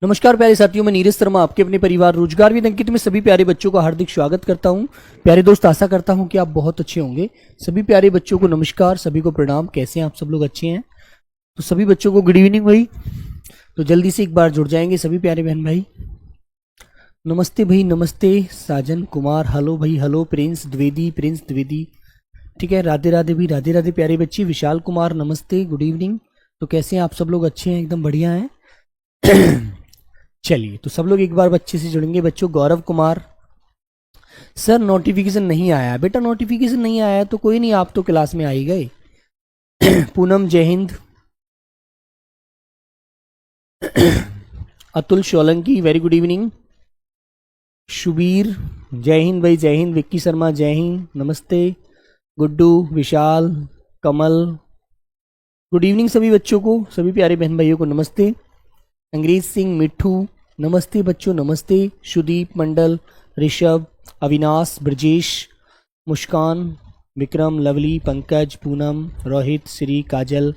नमस्कार प्यारे साथियों, मैं नीरज शर्मा आपके अपने परिवार रोजगार विद अंकित में सभी प्यारे बच्चों का हार्दिक स्वागत करता हूं। प्यारे दोस्त, आशा करता हूं कि आप बहुत अच्छे होंगे। सभी प्यारे बच्चों को नमस्कार, सभी को प्रणाम। कैसे हैं आप? सब लोग अच्छे हैं? तो सभी बच्चों को गुड इवनिंग भाई। तो जल्दी से एक बार जुड़ जाएंगे सभी प्यारे बहन भाई। नमस्ते भाई, नमस्ते साजन कुमार, हेलो भाई, हेलो प्रिंस द्विवेदी, ठीक है। राधे राधे भाई, राधे राधे प्यारे बच्चे। विशाल कुमार नमस्ते, गुड इवनिंग। तो कैसे हैं आप? सब लोग अच्छे हैं? एकदम बढ़िया हैं। चलिए, तो सब लोग एक बार बच्चे से जुड़ेंगे बच्चों। गौरव कुमार सर, नोटिफिकेशन नहीं आया। बेटा नोटिफिकेशन नहीं आया तो कोई नहीं, आप तो क्लास में आ ही गए। पूनम जय हिंद। Atul Solanki very good evening. Shubir जय हिंद भाई, जय हिंद। विक्की शर्मा जय हिंद, नमस्ते। गुड्डू, विशाल, कमल, गुड इवनिंग सभी बच्चों को, सभी प्यारे बहन भाइयों को नमस्ते। अंग्रेज सिंह, मिठू नमस्ते बच्चों, नमस्ते। सुदीप मंडल, ऋषभ, अविनाश, ब्रजेश, मुस्कान, विक्रम, लवली, पंकज, पूनम, रोहित, श्री, काजल,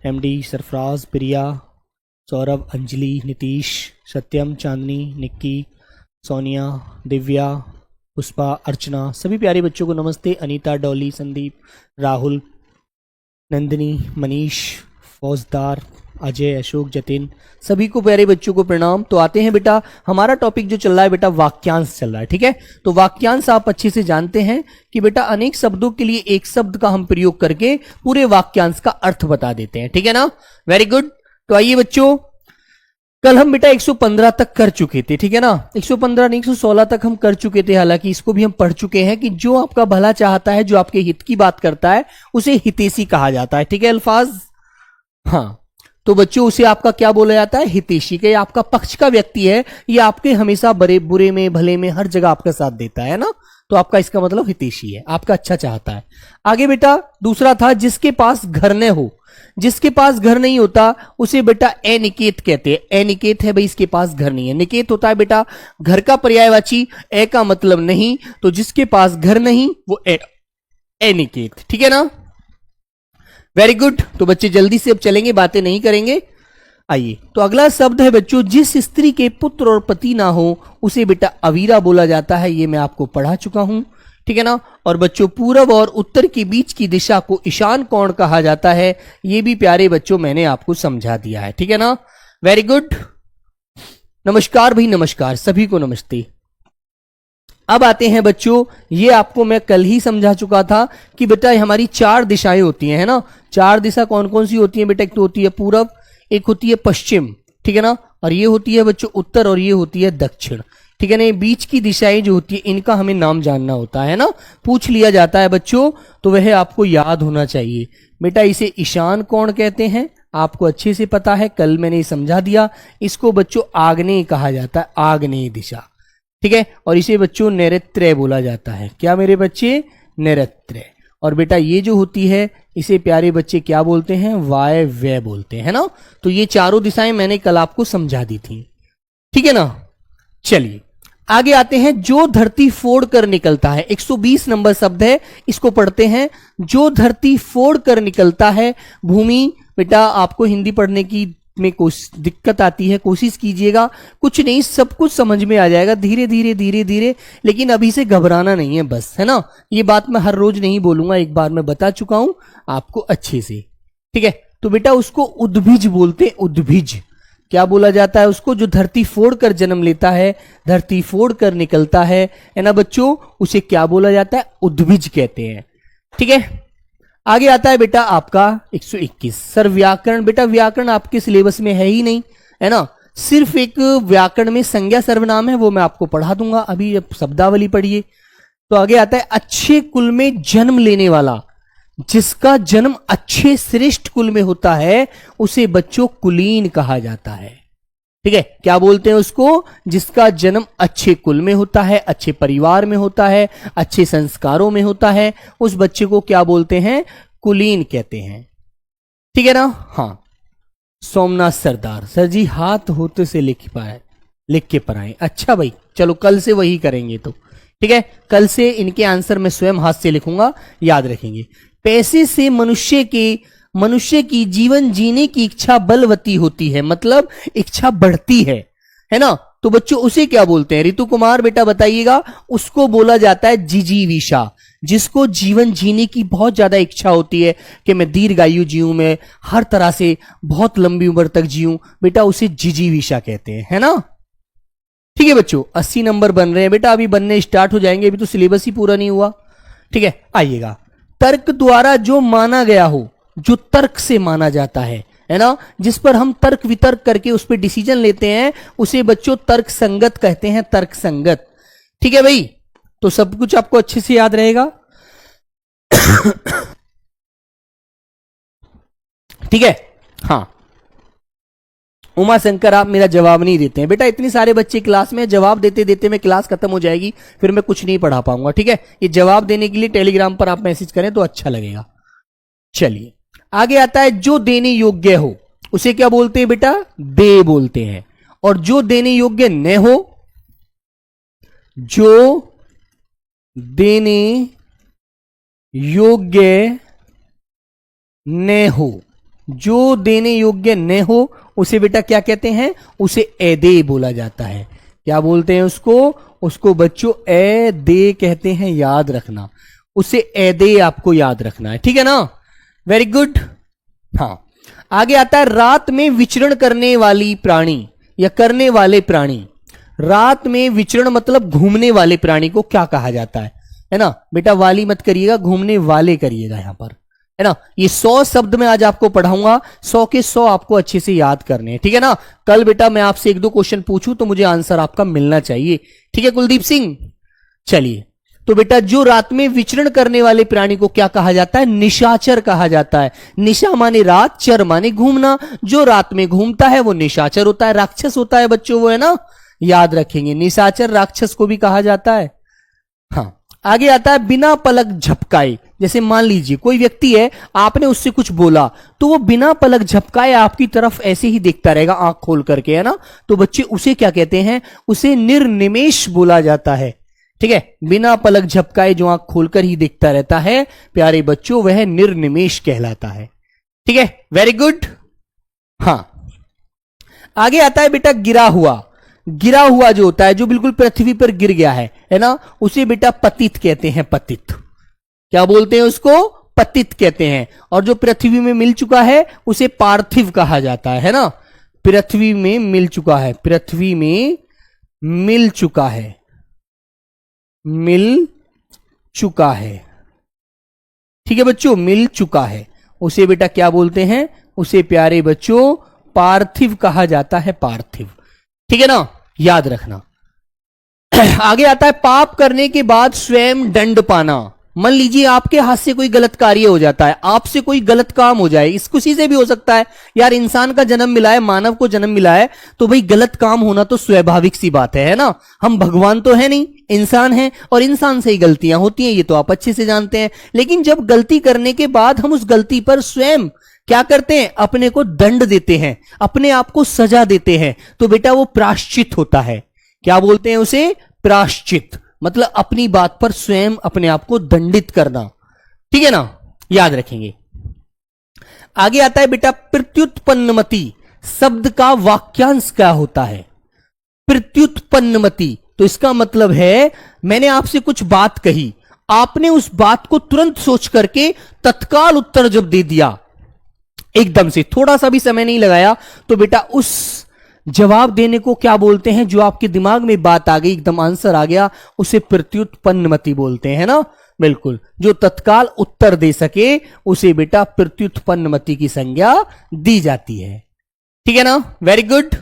एमडी, सरफराज, प्रिया, सौरभ, अंजलि, नीतीश, सत्यम, चांदनी, निक्की, सोनिया, दिव्या, पुष्पा, अर्चना, सभी प्यारे बच्चों को नमस्ते। अनीता, डॉली, संदीप, राहुल, नंदिनी, मनीष, फौजदार, अजय, अशोक, जतिन, सभी को प्यारे बच्चों को प्रणाम। तो आते हैं बेटा, हमारा टॉपिक जो चल रहा है बेटा वाक्यांश चल रहा है, ठीक है। तो वाक्यांश आप अच्छे से जानते हैं कि बेटा अनेक शब्दों के लिए एक शब्द का हम प्रयोग करके पूरे वाक्यांश का अर्थ बता देते हैं, ठीक है ना। Very good. तो आइए बच्चों, कल हम बेटा 115 तक कर चुके थे, ठीक है ना। 115 नहीं, 116 तक हम कर चुके थे। हालांकि इसको भी हम पढ़ चुके हैं कि जो आपका भला चाहता है, जो आपके हित की बात करता है, उसे हितैषी कहा जाता है, ठीक है। अल्फाज, हाँ। तो बच्चों उसे आपका क्या बोला जाता है? हितैषी। के आपका पक्ष का व्यक्ति है, ये आपके हमेशा बड़े बुरे में भले में हर जगह आपका साथ देता है ना। तो आपका इसका मतलब हितैषी है, आपका अच्छा चाहता है। आगे बेटा दूसरा था जिसके पास घर न हो। जिसके पास घर नहीं होता उसे बेटा अनिकेत कहते हैं। अनिकेत है भाई, इसके पास घर नहीं है। निकेत होता है बेटा घर का पर्यायवाची, ए का मतलब नहीं। तो जिसके पास घर नहीं वो अनिकेत, ठीक है ना। Very good. तो बच्चे जल्दी से अब चलेंगे, बातें नहीं करेंगे। आइए, तो अगला शब्द है बच्चों, जिस स्त्री के पुत्र और पति ना हो उसे बेटा अवीरा बोला जाता है। ये मैं आपको पढ़ा चुका हूं, ठीक है ना। और बच्चों पूरब और उत्तर के बीच की दिशा को ईशान कोण कहा जाता है। ये भी प्यारे बच्चों मैंने आपको समझा दिया है, ठीक है ना। Very good. नमस्कार भाई, नमस्कार सभी को, नमस्ते। अब आते हैं बच्चों, ये आपको मैं कल ही समझा चुका था कि बेटा हमारी चार दिशाएं होती हैं, है ना। चार दिशा कौन कौन सी होती हैं बेटा? एक तो होती है पूरब, एक होती है पश्चिम, ठीक है ना, और ये होती है बच्चों उत्तर, और ये होती है दक्षिण, ठीक है ना। बीच की दिशाएं जो होती है इनका हमें नाम जानना होता है ना। पूछ लिया जाता है बच्चों, तो वह आपको याद होना चाहिए बेटा। इसे ईशान कोण कहते हैं, आपको अच्छे से पता है, कल मैंने समझा दिया। इसको बच्चों आग्नेय कहा जाता है, आग्नेय दिशा, ठीक है। और इसे बच्चों नैऋत्य बोला जाता है। क्या मेरे बच्चे? नैऋत्य। और बेटा ये जो होती है इसे प्यारे बच्चे क्या बोलते हैं? वायव्य बोलते हैं ना। तो ये चारों दिशाएं मैंने कल आपको समझा दी थी, ठीक है ना। चलिए आगे आते हैं। जो धरती फोड़ कर निकलता है, 120 नंबर शब्द है, इसको पढ़ते हैं। जो धरती फोड़ कर निकलता है। भूमि बेटा आपको हिंदी पढ़ने की में दिक्कत आती है, कोशिश कीजिएगा, कुछ नहीं सब कुछ समझ में आ जाएगा धीरे धीरे धीरे धीरे। लेकिन अभी से घबराना नहीं है बस, है ना। ये बात मैं हर रोज नहीं बोलूंगा, एक बार मैं बता चुका हूं आपको अच्छे से, ठीक है। तो बेटा उसको उद्भिज बोलते हैं, उद्भिज। क्या बोला जाता है उसको? जो धरती फोड़ कर जन्म लेता है, धरती फोड़ कर निकलता है ना बच्चों, उसे क्या बोला जाता है? उद्भिज कहते हैं, ठीक है। आगे आता है बेटा आपका 121 सर व्याकरण। बेटा व्याकरण आपके सिलेबस में है ही नहीं, है ना। सिर्फ एक व्याकरण में संज्ञा सर्वनाम है, वो मैं आपको पढ़ा दूंगा। अभी अब शब्दावली पढ़िए। तो आगे आता है अच्छे कुल में जन्म लेने वाला। जिसका जन्म अच्छे श्रेष्ठ कुल में होता है उसे बच्चों कुलीन कहा जाता है। ठीक है, क्या बोलते हैं उसको? जिसका जन्म अच्छे कुल में होता है, अच्छे परिवार में होता है, अच्छे संस्कारों में होता है, उस बच्चे को क्या बोलते हैं? कुलीन कहते हैं। ठीक है ना? हाँ, सोमनाथ सरदार सर जी हाथ होते से लिख के पढ़ाएं। अच्छा भाई, चलो कल से वही करेंगे। तो ठीक है, कल से इनके आंसर मैं स्वयं हाथ से लिखूंगा, याद रखेंगे। पैसे से मनुष्य की जीवन जीने की इच्छा बलवती होती है, मतलब इच्छा बढ़ती है ना? तो बच्चों उसे क्या बोलते हैं? ऋतु कुमार बेटा बताइएगा। उसको बोला जाता है जिजीविषा। जिसको जीवन जीने की बहुत ज्यादा इच्छा होती है कि मैं दीर्घायु जीऊं, मैं हर तरह से बहुत लंबी उम्र तक जीऊं, बेटा उसे जिजीविषा कहते हैं, है ना? ठीक है बच्चों, 80 नंबर बन रहे हैं बेटा, अभी बनने स्टार्ट हो जाएंगे, अभी तो सिलेबस ही पूरा नहीं हुआ। ठीक है, आइएगा। तर्क द्वारा जो माना गया हो, जो तर्क से माना जाता है ना, जिस पर हम तर्क वितर्क करके उस पर डिसीजन लेते हैं, उसे बच्चों तर्क संगत कहते हैं, तर्क संगत। ठीक है भाई, तो सब कुछ आपको अच्छे से याद रहेगा। ठीक है, हाँ। उमा शंकर आप मेरा जवाब नहीं देते हैं बेटा, इतने सारे बच्चे क्लास में, जवाब देते देते में क्लास खत्म हो जाएगी, फिर मैं कुछ नहीं पढ़ा पाऊंगा। ठीक है, ये जवाब देने के लिए टेलीग्राम पर आप मैसेज करें तो अच्छा लगेगा। चलिए आगे आता है, जो देने योग्य हो उसे क्या बोलते हैं बेटा? दे बोलते हैं। और जो देने योग्य न हो, जो देने योग्य न हो, जो देने योग्य न हो उसे बेटा क्या कहते हैं? उसे अदेय बोला जाता है। क्या बोलते हैं उसको बच्चों अदेय कहते हैं, याद रखना। उसे अदेय आपको याद रखना है, ठीक है ना? Very good. हाँ, आगे आता है, रात में विचरण करने वाली प्राणी या करने वाले प्राणी। रात में विचरण मतलब घूमने वाले प्राणी को क्या कहा जाता है ना? बेटा वाली मत करिएगा, घूमने वाले करिएगा यहां पर, है ना? ये 100 शब्द में आज आपको पढ़ाऊंगा, 100 के 100 आपको अच्छे से याद करने हैं, ठीक है ना? कल बेटा मैं आपसे 1-2 क्वेश्चन पूछूं तो मुझे आंसर आपका मिलना चाहिए, ठीक है कुलदीप सिंह? चलिए, तो बेटा जो रात में विचरण करने वाले प्राणी को क्या कहा जाता है? निशाचर कहा जाता है। निशा माने रात, चर माने घूमना। जो रात में घूमता है वो निशाचर होता है, राक्षस होता है बच्चों, वो, है ना? याद रखेंगे, निशाचर राक्षस को भी कहा जाता है। हाँ, आगे आता है, बिना पलक झपकाए। जैसे मान लीजिए कोई व्यक्ति है, आपने उससे कुछ बोला तो वो बिना पलक झपकाए आपकी तरफ ऐसे ही देखता रहेगा आंख खोल करके, है ना? तो बच्चे उसे क्या कहते हैं? उसे निर्निमेष बोला जाता है। ठीक है, बिना पलक झपकाए जो आंख खोलकर ही देखता रहता है प्यारे बच्चों, वह निर्निमेष कहलाता है। ठीक है, वेरी गुड। हाँ, आगे आता है बेटा गिरा हुआ। गिरा हुआ जो होता है, जो बिल्कुल पृथ्वी पर गिर गया है ना, उसे बेटा पतित कहते हैं। पतित क्या बोलते हैं उसको? पतित कहते हैं। और जो पृथ्वी में मिल चुका है उसे पार्थिव कहा जाता है ना? पृथ्वी में मिल चुका है, पृथ्वी में मिल चुका है, मिल चुका है। ठीक है बच्चों, मिल चुका है, उसे बेटा क्या बोलते हैं? उसे प्यारे बच्चों पार्थिव कहा जाता है, पार्थिव। ठीक है ना, याद रखना। आगे आता है, पाप करने के बाद स्वयं दंड पाना। मान लीजिए आपके हाथ से कोई गलत कार्य हो जाता है, आपसे कोई गलत काम हो जाए, इस खुशी से भी हो सकता है यार, इंसान का जन्म मिला है, मानव को जन्म मिला है, तो भाई गलत काम होना तो स्वाभाविक सी बात है ना? हम भगवान तो है नहीं, इंसान हैं, और इंसान से ही गलतियां होती हैं, ये तो आप अच्छे से जानते हैं। लेकिन जब गलती करने के बाद हम उस गलती पर स्वयं क्या करते हैं? अपने को दंड देते हैं, अपने आप को सजा देते हैं, तो बेटा वो प्रायश्चित होता है। क्या बोलते हैं उसे? प्रायश्चित। मतलब अपनी बात पर स्वयं अपने आप को दंडित करना। ठीक है ना, याद रखेंगे। आगे आता है बेटा, प्रत्युत्पन्नमति शब्द का वाक्यांश क्या होता है? प्रत्युत्पन्नमति, तो इसका मतलब है मैंने आपसे कुछ बात कही, आपने उस बात को तुरंत सोच करके तत्काल उत्तर जब दे दिया, एकदम से, थोड़ा सा भी समय नहीं लगाया, तो बेटा उस जवाब देने को क्या बोलते हैं? जो आपके दिमाग में बात आ गई, एकदम आंसर आ गया, उसे प्रत्युत्पन्नमति बोलते हैं ना? बिल्कुल, जो तत्काल उत्तर दे सके उसे बेटा प्रत्युत्पन्नमति की संज्ञा दी जाती है। ठीक है ना, वेरी गुड।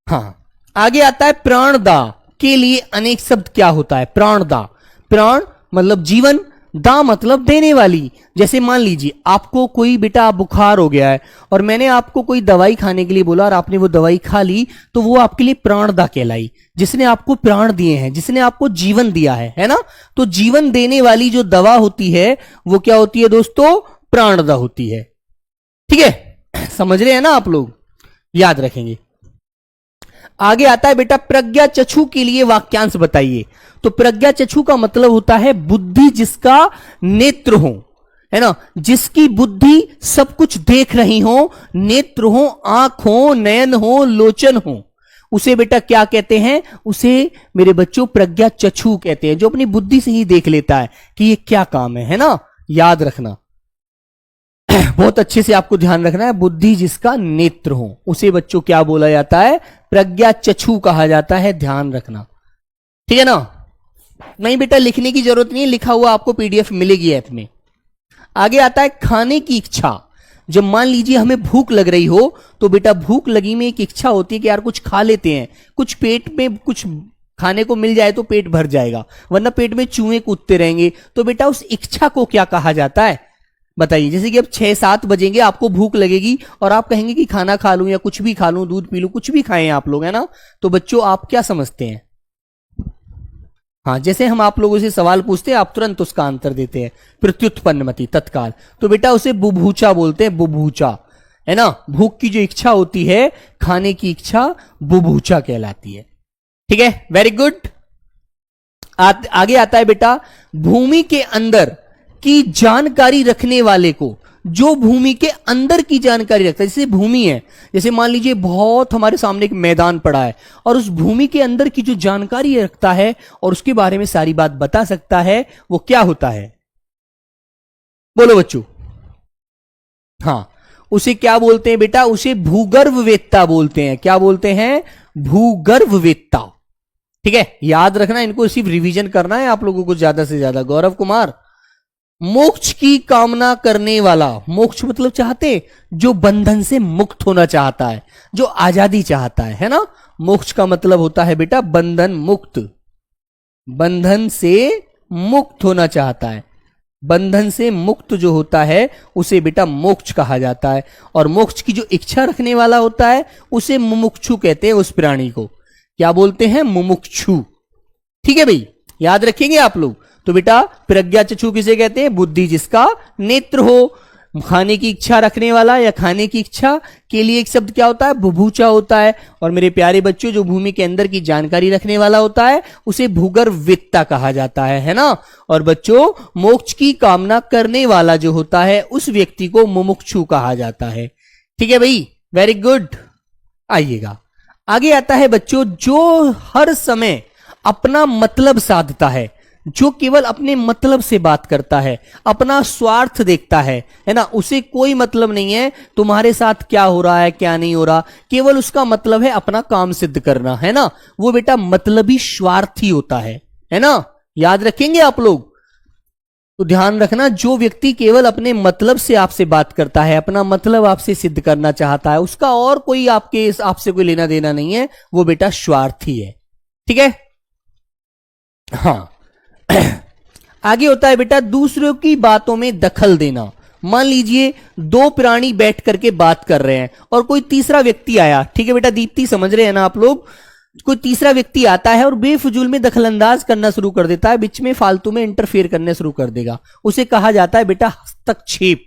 हाँ, आगे आता है, प्राणदा के लिए अनेक शब्द क्या होता है? प्राणदा, प्राण मतलब जीवन, दा मतलब देने वाली। जैसे मान लीजिए आपको कोई बेटा बुखार हो गया है और मैंने आपको कोई दवाई खाने के लिए बोला और आपने वो दवाई खा ली, तो वो आपके लिए प्राणदा कहलाई, जिसने आपको प्राण दिए हैं, जिसने आपको जीवन दिया है ना। तो जीवन देने वाली जो दवा होती है वो क्या होती है दोस्तों? प्राणदा होती है। ठीक है, समझ रहे हैं ना आप लोग, याद रखेंगे। आगे आता है बेटा प्रज्ञा चक्षु के लिए वाक्यांश बताइए। तो प्रज्ञा चक्षु का मतलब होता है बुद्धि जिसका नेत्र हो, है ना, जिसकी बुद्धि सब कुछ देख रही हो, नेत्र हो, आंख हो, नयन हो, लोचन हो, उसे बेटा क्या कहते हैं? उसे मेरे बच्चों प्रज्ञा चक्षु कहते हैं, जो अपनी बुद्धि से ही देख लेता है कि ये क्या काम है ना। याद रखना, बहुत अच्छे से आपको ध्यान रखना है। बुद्धि जिसका नेत्र हो उसे बच्चों क्या बोला जाता है? प्रज्ञा चक्षु कहा जाता है, ध्यान रखना। ठीक है ना? नहीं बेटा लिखने की जरूरत नहीं है, लिखा हुआ आपको पीडीएफ मिलेगी ऐप में। आगे आता है खाने की इच्छा। जब मान लीजिए हमें भूख लग रही हो तो बेटा भूख लगी में एक इच्छा होती है कि यार कुछ खा लेते हैं, कुछ पेट में कुछ खाने को मिल जाए तो पेट भर जाएगा, वरना पेट में चूहे कूदते रहेंगे। तो बेटा उस इच्छा को क्या कहा जाता है बताइए? जैसे कि अब 6-7 बजेंगे, आपको भूख लगेगी और आप कहेंगे कि खाना खा लूं या कुछ भी खा लूं, दूध पी लूं, कुछ भी खाएं आप लोग, है ना। तो बच्चों आप क्या समझते हैं? हाँ, जैसे हम आप लोगों से सवाल पूछते हैं आप तुरंत उसका आंसर देते हैं, प्रत्युत्पन्नमति, तत्काल। तो बेटा उसे बुभूचा बोलते हैं, बुभूचा, है ना। भूख की जो इच्छा होती है, खाने की इच्छा, बुभूचा कहलाती है। ठीक है, वेरी गुड। आगे आता है बेटा भूमि के अंदर की जानकारी रखने वाले को, जो भूमि के अंदर की जानकारी रखता है। जैसे भूमि है, जैसे मान लीजिए बहुत हमारे सामने एक मैदान पड़ा है और उस भूमि के अंदर की जो जानकारी रखता है और उसके बारे में सारी बात बता सकता है, वो क्या होता है? बोलो बच्चों। हाँ, उसे क्या बोलते हैं बेटा? उसे भूगर्भवेत्ता बोलते हैं। क्या बोलते हैं? भूगर्भवेत्ता। ठीक है, याद रखना, इनको सिर्फ रिवीजन करना है आप लोगों को ज्यादा से ज्यादा। गौरव कुमार, मोक्ष की कामना करने वाला, मोक्ष मतलब चाहते, जो बंधन से मुक्त होना चाहता है, जो आजादी चाहता है ना। मोक्ष का मतलब होता है बेटा बंधन मुक्त, बंधन से मुक्त होना चाहता है। बंधन से मुक्त जो होता है उसे बेटा मोक्ष कहा जाता है। और मोक्ष की जो इच्छा रखने वाला होता है उसे मुमुक्षु कहते हैं। उस प्राणी को क्या बोलते हैं? मुमुक्षु। ठीक है भाई, याद रखेंगे आप लोग। तो बेटा प्रज्ञा चक्षु किसे कहते हैं? बुद्धि जिसका नेत्र हो। खाने की इच्छा रखने वाला या खाने की इच्छा के लिए एक शब्द क्या होता है? बुभूचा होता है। और मेरे प्यारे बच्चों, जो भूमि के अंदर की जानकारी रखने वाला होता है उसे भूगर्भवेत्ता कहा जाता है ना। और बच्चों मोक्ष की कामना करने वाला जो होता है उस व्यक्ति को मुमुक्षु कहा जाता है। ठीक है भाई, वेरी गुड। आइएगा, आगे आता है बच्चों जो हर समय अपना मतलब साधता है, जो केवल अपने मतलब से बात करता है, अपना स्वार्थ देखता है ना। उसे कोई मतलब नहीं है तुम्हारे साथ क्या हो रहा है क्या नहीं हो रहा, केवल उसका मतलब है अपना काम सिद्ध करना, है ना। वो बेटा मतलबी स्वार्थी होता है ना। याद रखेंगे आप लोग। तो ध्यान रखना, जो व्यक्ति केवल अपने मतलब से आपसे बात करता है, अपना मतलब आपसे सिद्ध करना चाहता है, उसका और कोई आपसे कोई लेना देना नहीं है, वो बेटा स्वार्थी है। ठीक है, हाँ। आगे होता है बेटा दूसरों की बातों में दखल देना। मान लीजिए दो प्राणी बैठ करके बात कर रहे हैं और कोई तीसरा व्यक्ति आया। ठीक है बेटा दीप्ति, समझ रहे हैं ना आप लोग। कोई तीसरा व्यक्ति आता है और बेफजूल में दखलंदाज करना शुरू कर देता है, बीच में फालतू में इंटरफेयर करने शुरू कर देगा। उसे कहा जाता है बेटा हस्तक्षेप,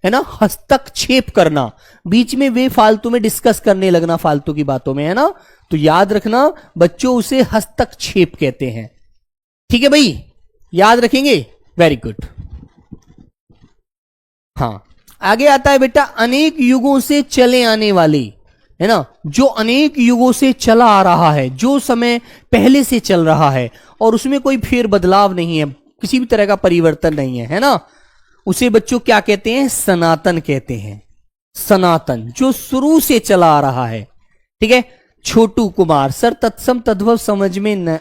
है ना। हस्तक्षेप करना, बीच में वे फालतू में डिस्कस करने लगना फालतू की बातों में, है ना। तो याद रखना बच्चों, उसे हस्तक्षेप कहते हैं। ठीक है भाई, याद रखेंगे, वेरी गुड। हाँ, आगे आता है बेटा अनेक युगों से चले आने वाले, है ना। जो अनेक युगों से चला आ रहा है, जो समय पहले से चल रहा है और उसमें कोई फेर बदलाव नहीं है, किसी भी तरह का परिवर्तन नहीं है ना। उसे बच्चों क्या कहते हैं? सनातन कहते हैं। सनातन, जो शुरू से चला आ रहा है। ठीक है। छोटू कुमार, सर तत्सम तद्भव समझ में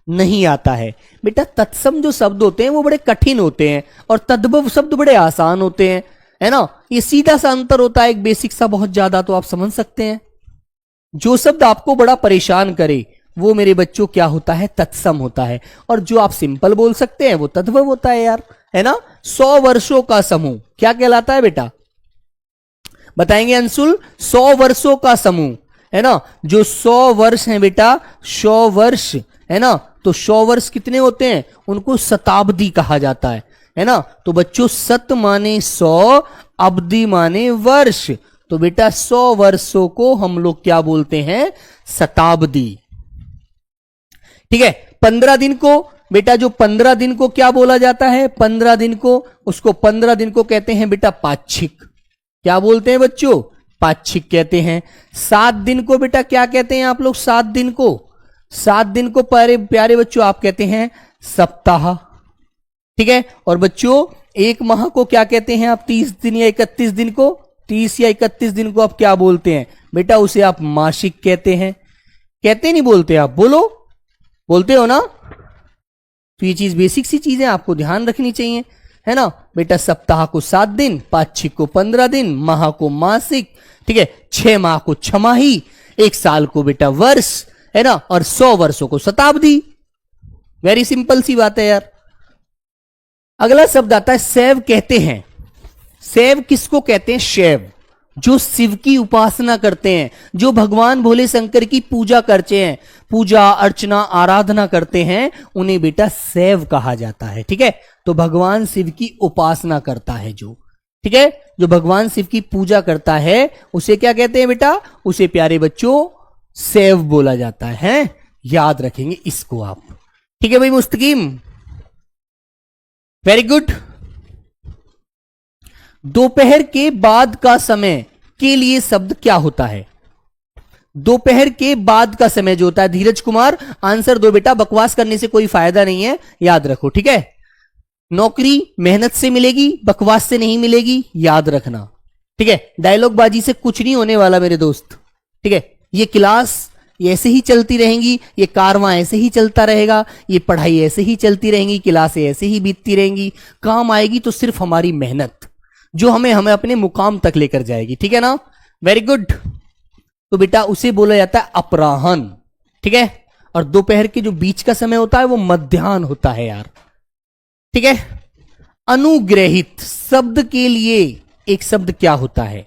नहीं आता है। बेटा तत्सम जो शब्द होते हैं वो बड़े कठिन होते हैं और तद्भव शब्द बड़े आसान होते हैं, है ना। ये सीधा सा अंतर होता है, एक बेसिक सा, बहुत ज्यादा तो आप समझ सकते हैं। जो शब्द आपको बड़ा परेशान करे वो मेरे बच्चों क्या होता है? तत्सम होता है। और जो आप सिंपल बोल सकते हैं वो तद्भव होता है यार, है ना, 100 वर्षों का समूह क्या कहलाता है बेटा? बताएंगे अंशुल? 100 वर्षों का समूह है ना, जो 100 वर्ष है बेटा, 100 वर्ष है ना, तो 100 वर्ष कितने होते हैं? उनको शताब्दी कहा जाता है ना। तो बच्चों सत माने 100, अब्दी माने वर्ष, तो बेटा 100 वर्षों को हम लोग क्या बोलते हैं? शताब्दी। ठीक है। 15 दिन को बेटा, जो 15 दिन को क्या बोला जाता है? 15 दिन को, उसको 15 दिन को कहते हैं बेटा पाक्षिक। क्या बोलते हैं बच्चों? पाक्षिक कहते हैं। 7 दिन को बेटा क्या कहते हैं आप लोग? 7 दिन को, 7 दिन को प्यारे बच्चों आप कहते हैं सप्ताह। ठीक है। और बच्चों 1 माह को क्या कहते हैं आप? 30 दिन या 31 दिन को, 30 या 31 दिन को आप क्या बोलते हैं बेटा? उसे आप मासिक कहते हैं। कहते नहीं बोलते आप? बोलो, बोलते हो ना? तो ये चीज बेसिक सी चीजें आपको ध्यान रखनी चाहिए, है ना बेटा। सप्ताह को 7 दिन, पाक्षिक को 15 दिन, माह को मासिक, ठीक है, 6 माह को छमाही, 1 साल को बेटा वर्ष, है ना, और 100 वर्षों को शताब्दी। वेरी सिंपल सी बात है यार। अगला शब्द आता है शैव कहते हैं। शैव किसको कहते हैं? शैव जो शिव की उपासना करते हैं, जो भगवान भोले शंकर की पूजा करते हैं, पूजा अर्चना आराधना करते हैं, उन्हें बेटा शैव कहा जाता है। ठीक है। तो भगवान शिव की उपासना करता है जो, ठीक है, जो भगवान शिव की पूजा करता है उसे क्या कहते हैं बेटा? उसे प्यारे बच्चों शैव बोला जाता है। याद रखेंगे इसको आप। ठीक है भाई मुस्तकीम, वेरी गुड। दोपहर के बाद का समय के लिए शब्द क्या होता है? दोपहर के बाद का समय जो होता है, धीरज कुमार आंसर दो बेटा, बकवास करने से कोई फायदा नहीं है, याद रखो। ठीक है। नौकरी मेहनत से मिलेगी, बकवास से नहीं मिलेगी, याद रखना। ठीक है। डायलॉग बाजी से कुछ नहीं होने वाला मेरे दोस्त। ठीक है। ये क्लास ऐसे ही चलती रहेंगी, ये कारवां ऐसे ही चलता रहेगा, ये पढ़ाई ऐसे ही चलती रहेंगी, क्लासें ऐसे ही बीतती रहेंगी। काम आएगी तो सिर्फ हमारी मेहनत, जो हमें अपने मुकाम तक लेकर जाएगी। ठीक है ना? Very good. तो बेटा उसे बोला जाता है अपराहन। ठीक है। और दोपहर के जो बीच का समय होता है वो मध्याह्न होता है यार। ठीक है। अनुग्रहित शब्द के लिए एक शब्द क्या होता है?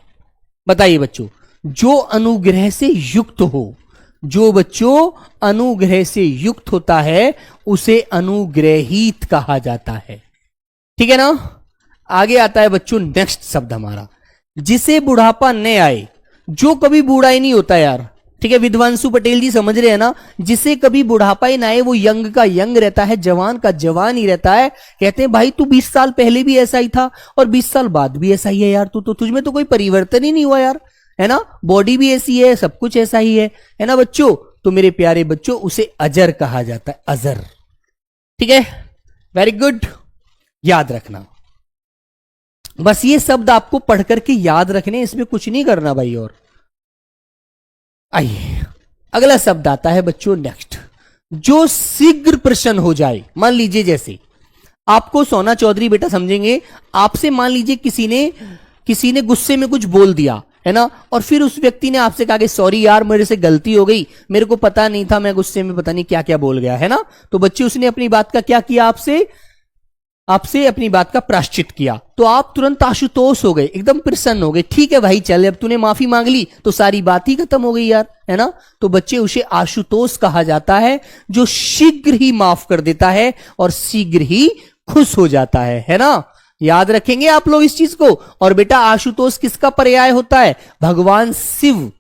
बताइए बच्चों। जो अनुग्रह से युक्त हो, जो बच्चों अनुग्रह से युक्त होता है उसे अनुग्रहित कहा जाता है। ठीक है ना? आगे आता है बच्चों नेक्स्ट शब्द हमारा, जिसे बुढ़ापा न आए। जो कभी बूढ़ा ही नहीं होता यार। ठीक है। विद्वांशु पटेल जी समझ रहे हैं ना? जिसे कभी बुढ़ापा ही ना आए, वो यंग का यंग रहता है, जवान का जवान ही रहता है। कहते हैं भाई तू 20 साल पहले भी ऐसा ही था और 20 साल बाद भी ऐसा ही है यार, तू तो, तुझमें तो कोई परिवर्तन ही नहीं हुआ यार, है ना? बॉडी भी ऐसी है, सब कुछ ऐसा ही है ना बच्चों? तो मेरे प्यारे बच्चों उसे अजर कहा जाता है, अजर। ठीक है। वेरी गुड, याद रखना। बस ये शब्द आपको पढ़ करके याद रखने, इसमें कुछ नहीं करना भाई। और आइए अगला शब्द आता है बच्चों नेक्स्ट, जो शीघ्र प्रसन्न हो जाए। मान लीजिए जैसे आपको सोना चौधरी बेटा समझेंगे, आपसे मान लीजिए किसी ने गुस्से में कुछ बोल दिया, है ना, और फिर उस व्यक्ति ने आपसे कहा कि सॉरी यार मेरे से गलती हो गई, मेरे को पता नहीं था, मैं गुस्से में पता नहीं क्या क्या बोल गया, है ना। तो बच्चे उसने अपनी बात का क्या किया? आपसे अपनी बात का प्रायश्चित किया, तो आप तुरंत आशुतोष हो गए, एकदम प्रसन्न हो गए। ठीक है भाई चल, अब तूने माफी मांग ली तो सारी बात ही खत्म हो गई यार, है ना। तो बच्चे उसे आशुतोष कहा जाता है, जो शीघ्र ही माफ कर देता है और शीघ्र ही खुश हो जाता है ना। याद रखेंगे आप लोग इस चीज को। और बेटा आशुतोष किसका पर्याय होता है? भगवान शिव।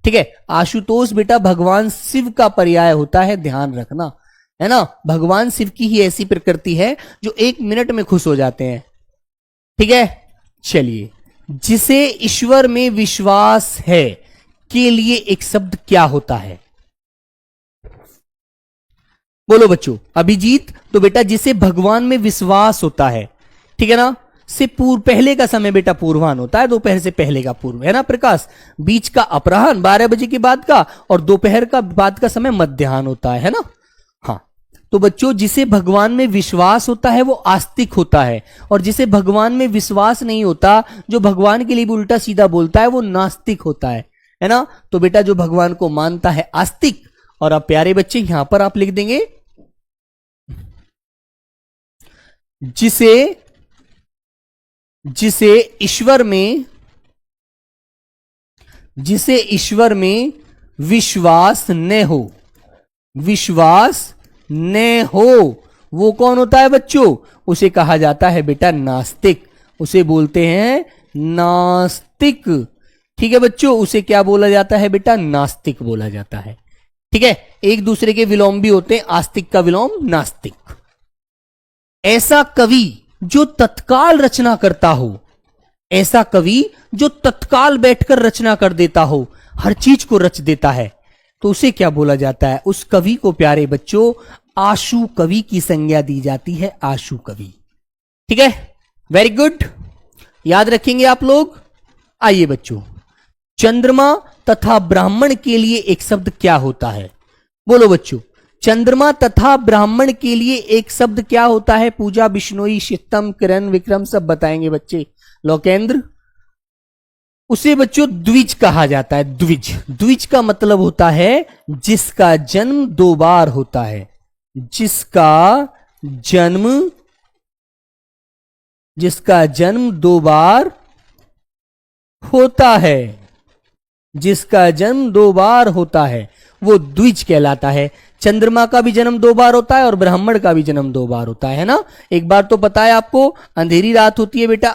ठीक है। आशुतोष बेटा भगवान शिव का पर्याय होता है, ध्यान रखना, है ना। भगवान शिव की ही ऐसी प्रकृति है जो 1 मिनट में खुश हो जाते हैं। ठीक है। चलिए, जिसे ईश्वर में विश्वास है के लिए एक शब्द क्या होता है? बोलो बच्चों। अभिजीत, तो बेटा जिसे भगवान में विश्वास होता है, ठीक है ना, से पहले का समय बेटा पूर्वाह्न होता है, दोपहर से पहले का पूर्व, है ना प्रकाश। बीच का अपराह्न 12 बजे के बाद का, और दोपहर का बाद का समय मध्याह्न होता है ना। हाँ, तो बच्चों जिसे भगवान में विश्वास होता है वो आस्तिक होता है, और जिसे भगवान में विश्वास नहीं होता, जो भगवान के लिए भी उल्टा सीधा बोलता है, वो नास्तिक होता है ना। तो बेटा जो भगवान को मानता है आस्तिक, और अब प्यारे बच्चे यहां पर आप लिख देंगे जिसे जिसे ईश्वर में विश्वास न हो, विश्वास न हो, वो कौन होता है बच्चों? उसे कहा जाता है बेटा नास्तिक, उसे बोलते हैं नास्तिक। ठीक है बच्चों, उसे क्या बोला जाता है बेटा? नास्तिक बोला जाता है। ठीक है, एक दूसरे के विलोम भी होते हैं, आस्तिक का विलोम नास्तिक। ऐसा कवि जो तत्काल रचना करता हो, ऐसा कवि जो तत्काल बैठकर रचना कर देता हो, हर चीज को रच देता है, तो उसे क्या बोला जाता है? उस कवि को प्यारे बच्चों आशु कवि की संज्ञा दी जाती है, आशु कवि। ठीक है, वेरी गुड, याद रखेंगे आप लोग। आइए बच्चों, चंद्रमा तथा ब्राह्मण के लिए एक शब्द क्या होता है? बोलो बच्चों, चंद्रमा तथा ब्राह्मण के लिए एक शब्द क्या होता है? पूजा, बिश्नोई, शीतम, किरण, विक्रम सब बताएंगे बच्चे। लोकेंद्र, उसे बच्चों द्विज कहा जाता है। द्विज, द्विज का मतलब होता है जिसका जन्म दो बार होता है, जिसका जन्म दो बार होता है, जिसका जन्म दो बार होता है वो द्विज कहलाता है। चंद्रमा का भी जन्म दो बार होता है और ब्राह्मण का भी जन्म दो बार होता है ना। एक बार तो पता है आपको, अंधेरी रात होती है बेटा,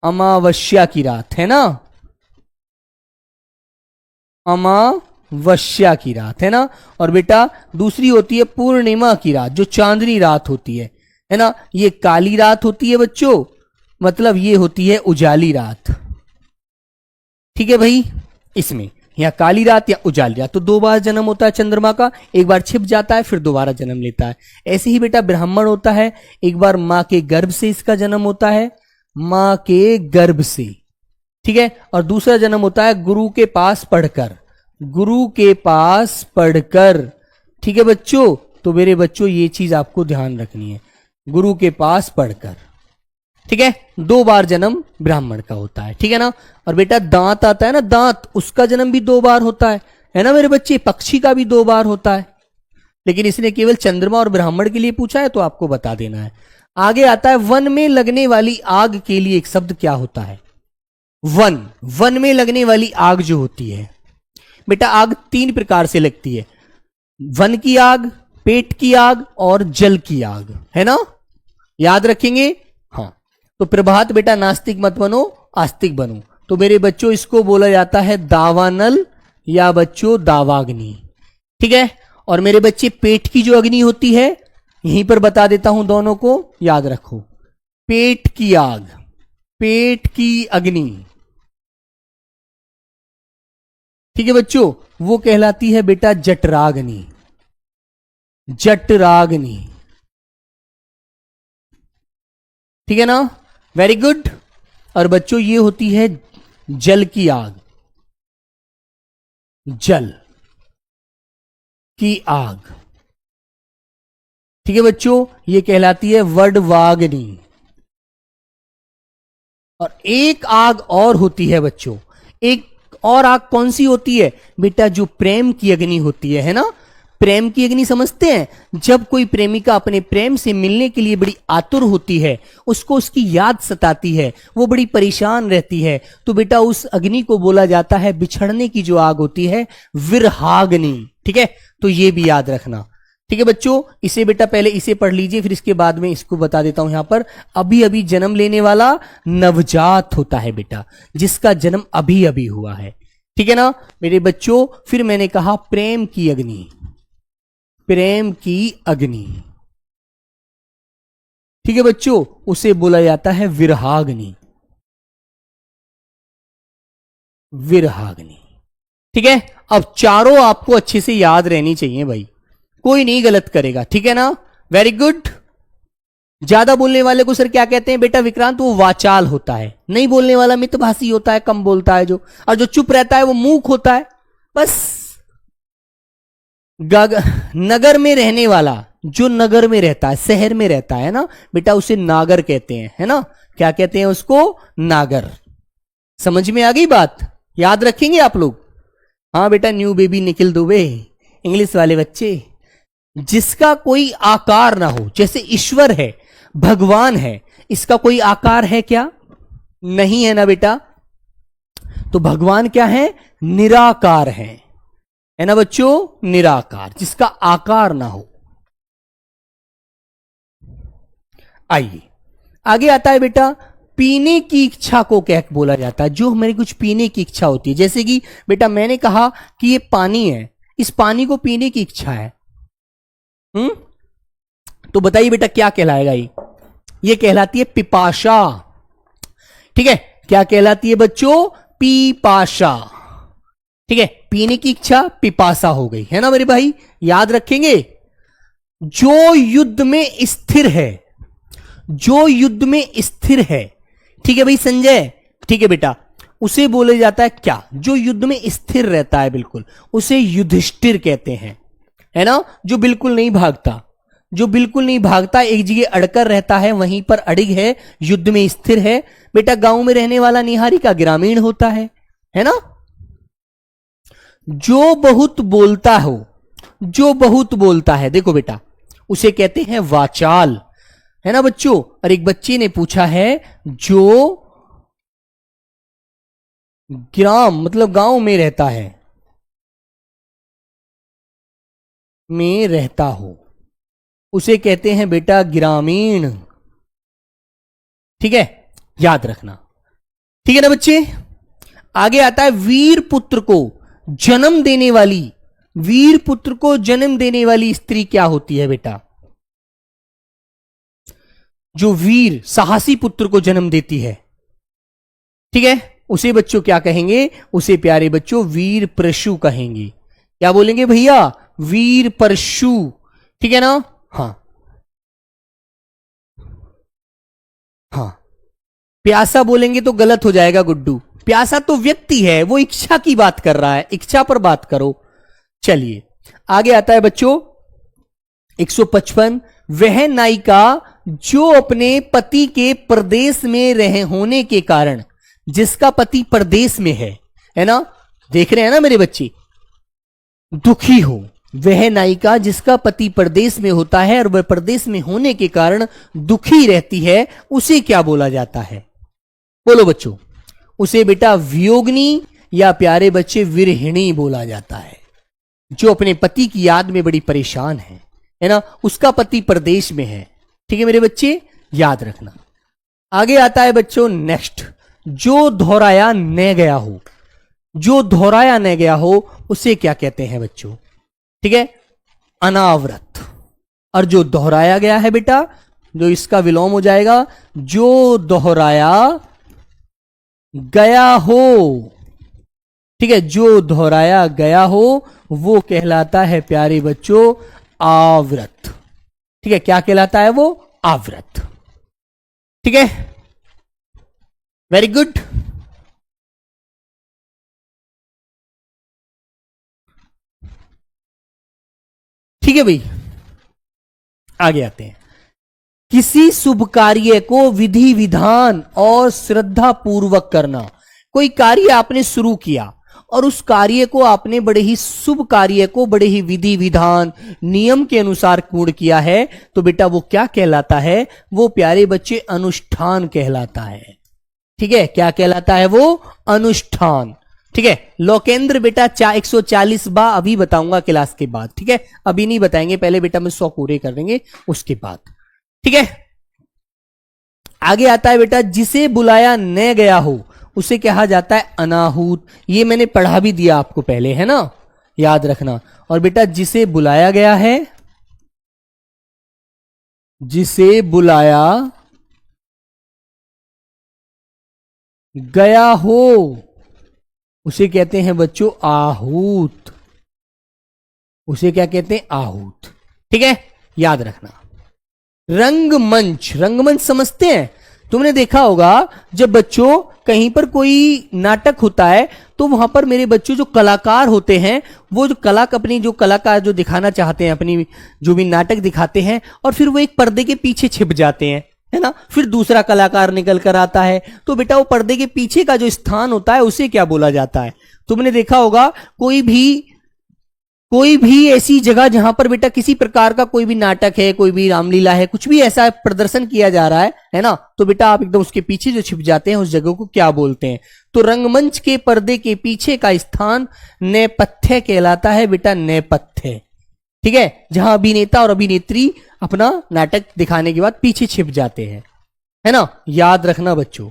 अमावस्या की रात है ना, अमावस्या की रात है ना। और बेटा दूसरी होती है पूर्णिमा की रात, जो चांदनी रात होती है ना। ये काली रात होती है बच्चों, मतलब ये होती है उजाली रात। ठीक है भाई, इसमें या काली रात या उजाली रात, तो दो बार जन्म होता है चंद्रमा का, एक बार छिप जाता है फिर दोबारा जन्म लेता है। ऐसे ही बेटा ब्राह्मण होता है, एक बार मां के गर्भ से इसका जन्म होता है, मां के गर्भ से। ठीक है, और दूसरा जन्म होता है गुरु के पास पढ़कर, गुरु के पास पढ़कर। ठीक है बच्चों, तो मेरे बच्चों ये चीज आपको ध्यान रखनी है, गुरु के पास पढ़कर। ठीक है, दो बार जन्म ब्राह्मण का होता है। ठीक है ना। और बेटा दांत आता है ना, दांत, उसका जन्म भी दो बार होता है ना मेरे बच्चे। पक्षी का भी दो बार होता है, लेकिन इसने केवल चंद्रमा और ब्राह्मण के लिए पूछा है तो आपको बता देना है। आगे आता है वन में लगने वाली आग के लिए एक शब्द क्या होता है? वन में लगने वाली आग जो होती है बेटा, आग तीन प्रकार से लगती है, वन की आग, पेट की आग और जल की आग, है ना, याद रखेंगे। हाँ, तो प्रभात बेटा नास्तिक मत बनो, आस्तिक बनो। तो मेरे बच्चों इसको बोला जाता है दावानल या बच्चों दावाग्नि। ठीक है, और मेरे बच्चे पेट की जो अग्नि होती है, यहीं पर बता देता हूं, दोनों को याद रखो। पेट की आग, पेट की अग्नि, ठीक है बच्चों, वो कहलाती है बेटा जठराग्नि, जठराग्नि। ठीक है ना, वेरी गुड। और बच्चों ये होती है जल की आग, जल की आग। ठीक है बच्चों, ये कहलाती है वडवाग्नि। और एक आग और होती है बच्चों, एक और आग कौन सी होती है बेटा? जो प्रेम की अग्नि होती है ना। प्रेम की अग्नि समझते हैं? जब कोई प्रेमिका अपने प्रेम से मिलने के लिए बड़ी आतुर होती है, उसको उसकी याद सताती है, वो बड़ी परेशान रहती है, तो बेटा उस अग्नि को बोला जाता है, बिछड़ने की जो आग होती है, विरहाग्नि। ठीक है, तो ये भी याद रखना। ठीक है बच्चों, इसे बेटा पहले इसे पढ़ लीजिए, फिर इसके बाद में इसको बता देता हूं। यहां पर अभी अभी जन्म लेने वाला नवजात होता है बेटा, जिसका जन्म अभी अभी हुआ है। ठीक है ना मेरे बच्चों। फिर मैंने कहा प्रेम की अग्नि, प्रेम की अग्नि। ठीक है बच्चों, उसे बोला जाता है विरहाग्नि, विरहाग्नि। ठीक है, अब चारों आपको अच्छे से याद रहनी चाहिए भाई, कोई नहीं गलत करेगा। ठीक है ना, वेरी गुड। ज्यादा बोलने वाले को सर क्या कहते हैं बेटा विक्रांत? वो वाचाल होता है। नहीं बोलने वाला मितभाषी होता है, कम बोलता है जो, और जो चुप रहता है वो मूक होता है। बस नगर में रहने वाला, जो नगर में रहता है, शहर में रहता है ना बेटा, उसे नागर कहते हैं, है ना। क्या कहते हैं उसको? नागर। समझ में आ गई बात? याद रखेंगे आप लोग? हाँ बेटा, न्यू बेबी निकल दुबे, इंग्लिश वाले बच्चे। जिसका कोई आकार ना हो, जैसे ईश्वर है, भगवान है, इसका कोई आकार है क्या? नहीं है ना बेटा। तो भगवान क्या है? निराकार है ना बच्चों, निराकार, जिसका आकार ना हो। आइए आगे आता है बेटा, पीने की इच्छा को क्या बोला जाता है? जो हमारी कुछ पीने की इच्छा होती है, जैसे कि बेटा मैंने कहा कि ये पानी है, इस पानी को पीने की इच्छा है। तो बताइए बेटा क्या कहलाएगा? ये कहलाती है पिपाशा। ठीक है, क्या कहलाती है बच्चों? पिपाशा। ठीक है, पीने की इच्छा पिपासा हो गई, है ना मेरे भाई, याद रखेंगे। जो युद्ध में स्थिर है, जो युद्ध में स्थिर है, ठीक है भाई संजय, ठीक है बेटा, उसे बोले जाता है क्या? जो युद्ध में स्थिर रहता है बिल्कुल, उसे युधिष्ठिर कहते हैं, है ना। जो बिल्कुल नहीं भागता, जो बिल्कुल नहीं भागता, एक जगह अड़कर रहता है, वहीं पर अड़िग है, युद्ध में स्थिर है। बेटा गांव में रहने वाला निहारिका ग्रामीण होता है ना। जो बहुत बोलता हो, जो बहुत बोलता है, देखो बेटा उसे कहते हैं वाचाल, है ना बच्चों। और एक बच्चे ने पूछा है, जो ग्राम मतलब गांव में रहता है, में रहता हो, उसे कहते हैं बेटा ग्रामीण। ठीक है, याद रखना, ठीक है ना बच्चे। आगे आता है वीर पुत्र को जन्म देने वाली, वीर पुत्र को जन्म देने वाली स्त्री क्या होती है बेटा? जो वीर साहसी पुत्र को जन्म देती है, ठीक है, उसे बच्चों क्या कहेंगे? उसे प्यारे बच्चों वीर परशु कहेंगे। क्या बोलेंगे भैया? वीर परशु, ठीक है ना। हाँ हाँ, प्यासा बोलेंगे तो गलत हो जाएगा गुड्डू, प्यासा तो व्यक्ति है, वो इच्छा की बात कर रहा है, इच्छा पर बात करो। चलिए आगे आता है बच्चों 155, वह नायिका जो अपने पति के परदेश में रहे होने के कारण, जिसका पति परदेश में है ना, देख रहे हैं ना मेरे बच्चे, दुखी हो, वह नायिका जिसका पति परदेश में होता है और वह परदेश में होने के कारण दुखी रहती है, उसे क्या बोला जाता है? बोलो बच्चों। उसे बेटा वियोगिनी या प्यारे बच्चे विरहिणी बोला जाता है। जो अपने पति की याद में बड़ी परेशान है ना, उसका पति परदेश में है। ठीक है मेरे बच्चे, याद रखना। आगे आता है बच्चों नेक्स्ट, जो दोहराया न गया हो, जो दोहराया न गया हो उसे क्या कहते हैं बच्चों? ठीक है, अनावृत। और जो दोहराया गया है बेटा, जो इसका विलोम हो जाएगा, जो दोहराया गया हो, ठीक है, जो दोहराया गया हो वो कहलाता है प्यारे बच्चों आवृत। ठीक है, क्या कहलाता है वो? आवृत। ठीक है, वेरी गुड। ठीक है भाई, आगे आते हैं। किसी शुभ कार्य को विधि विधान और श्रद्धा पूर्वक करना। कोई कार्य आपने शुरू किया और उस कार्य को आपने बड़े ही शुभ कार्य को बड़े ही विधि विधान नियम के अनुसार पूर्ण किया है, तो बेटा वो क्या कहलाता है? वो प्यारे बच्चे अनुष्ठान कहलाता है। ठीक है, क्या कहलाता है वो? अनुष्ठान। ठीक है, लोकेंद्र बेटा 140 बा अभी बताऊंगा क्लास के बाद। ठीक है, अभी नहीं बताएंगे, पहले बेटा मैं 100 पूरे कर देंगे उसके बाद। ठीक है, आगे आता है बेटा जिसे बुलाया न गया हो उसे कहा जाता है अनाहूत। ये मैंने पढ़ा भी दिया आपको पहले, है ना, याद रखना। और बेटा जिसे बुलाया गया है, जिसे बुलाया गया हो उसे कहते हैं बच्चों आहूत। उसे क्या कहते हैं? आहूत। ठीक है, याद रखना। रंगमंच, रंगमंच समझते हैं? तुमने देखा होगा जब बच्चों कहीं पर कोई नाटक होता है तो वहां पर मेरे बच्चों जो कलाकार होते हैं, वो जो अपनी जो कलाकार जो दिखाना चाहते हैं, अपनी जो भी नाटक दिखाते हैं, और फिर वो एक पर्दे के पीछे छिप जाते हैं, है ना, फिर दूसरा कलाकार निकल कर आता है। तो बेटा वो पर्दे के पीछे का जो स्थान होता है उसे क्या बोला जाता है? तुमने देखा होगा कोई भी कोई भी ऐसी जगह जहां पर बेटा किसी प्रकार का कोई भी नाटक है, कोई भी रामलीला है, कुछ भी ऐसा प्रदर्शन किया जा रहा है ना, तो बेटा आप एकदम उसके पीछे जो छिप जाते हैं उस जगह को क्या बोलते हैं? तो रंगमंच के पर्दे के पीछे का स्थान नेपथ्य कहलाता है बेटा, नेपथ्य। ठीक है, जहां अभिनेता और अभिनेत्री अपना नाटक दिखाने के बाद पीछे छिप जाते हैं, है ना, याद रखना बच्चों।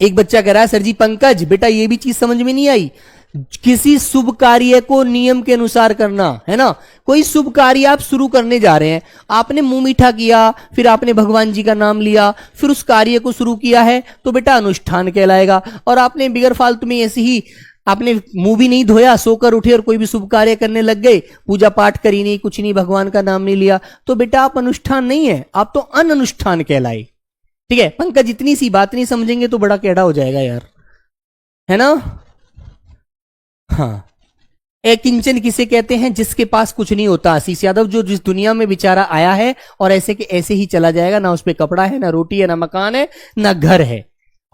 एक बच्चा कह रहा है सर जी पंकज बेटा ये भी चीज समझ में नहीं आई, किसी शुभ कार्य को नियम के अनुसार करना, है ना। कोई शुभ कार्य आप शुरू करने जा रहे हैं, आपने मुंह मीठा किया, फिर आपने भगवान जी का नाम लिया, फिर उस कार्य को शुरू किया है, तो बेटा अनुष्ठान कहलाएगा। और आपने बिगर फालतू में ऐसे ही आपने मुंह भी नहीं धोया, सोकर उठे और कोई भी शुभ कार्य करने लग गए, पूजा पाठ करी नहीं, कुछ नहीं, भगवान का नाम नहीं लिया, तो बेटा आप अनुष्ठान नहीं है, आप तो अनुष्ठान कहलाए। ठीक है पंकज, इतनी सी बात नहीं समझेंगे तो बड़ा टेढ़ा हो जाएगा यार, है ना। हाँ, एक किंचन किसे कहते हैं? जिसके पास कुछ नहीं होता। आशीष यादव, जो जिस दुनिया में बेचारा आया है और ऐसे के ऐसे ही चला जाएगा, ना उस पे कपड़ा है, ना रोटी है, ना मकान है, ना घर है,